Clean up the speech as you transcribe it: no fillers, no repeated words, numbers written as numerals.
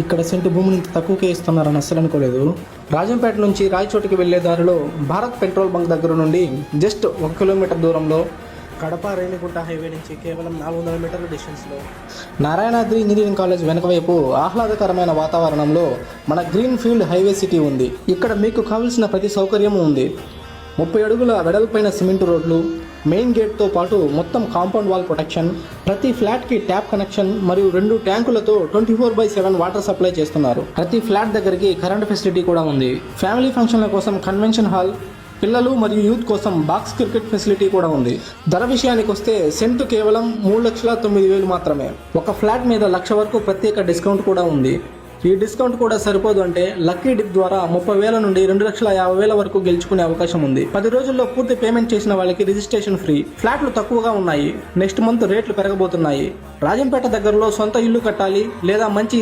ఇక్కడ సెంటు భూమిని ఇంత తక్కువకే ఇస్తున్నారని అస్సలు అనుకోలేదు. రాజంపేట నుంచి రాయచోటికి వెళ్లే దారిలో భారత్ పెట్రోల్ బంక్ దగ్గర నుండి జస్ట్ 1 కిలోమీటర్ దూరంలో కడప రేణిగుంట హైవే నుంచి కేవలం 400 మీటర్ల డిస్టెన్స్లో నారాయణాద్రి ఇంజనీరింగ్ కాలేజ్ వెనక వైపు ఆహ్లాదకరమైన వాతావరణంలో మన గ్రీన్ ఫీల్డ్ హైవే సిటీ ఉంది. ఇక్కడ మీకు కావలసిన ప్రతి సౌకర్యం ఉంది. 30 అడుగుల వెడల్పైన సిమెంట్ రోడ్లు, మెయిన్ గేట్తో పాటు మొత్తం కాంపౌండ్ వాల్ ప్రొటెక్షన్, ప్రతి ఫ్లాట్కి ట్యాప్ కనెక్షన్ మరియు 2 ట్యాంకులతో 24/7 వాటర్ సప్లై చేస్తున్నారు. ప్రతి ఫ్లాట్ దగ్గరికి కరెంట్ ఫెసిలిటీ కూడా ఉంది. ఫ్యామిలీ ఫంక్షన్ల కోసం కన్వెన్షన్ హాల్, పిల్లలు మరియు యూత్ కోసం బాక్స్ క్రికెట్ ఫెసిలిటీ కూడా ఉంది. ధర విషయానికి వస్తే సెంటు కేవలం 3,09,000 మాత్రమే. ఒక ఫ్లాట్ మీద 1,00,000 వరకు ప్రత్యేక డిస్కౌంట్ కూడా ఉంది. ఈ డిస్కౌంట్ కూడా సరిపోదు అంటే లక్కీ డిప్ ద్వారా 30,000 నుండి 2,50,000 వరకు గెలుచుకునే అవకాశం ఉంది. 10 రోజుల్లో పూర్తి పేమెంట్ చేసిన వాళ్ళకి రిజిస్ట్రేషన్ ఫ్రీ. ఫ్లాట్లు తక్కువగా ఉన్నాయి. నెక్స్ట్ మంత్ రేట్లు పెరగబోతున్నాయి. రాజంపేట దగ్గరలో సొంత ఇల్లు కట్టాలి లేదా మంచి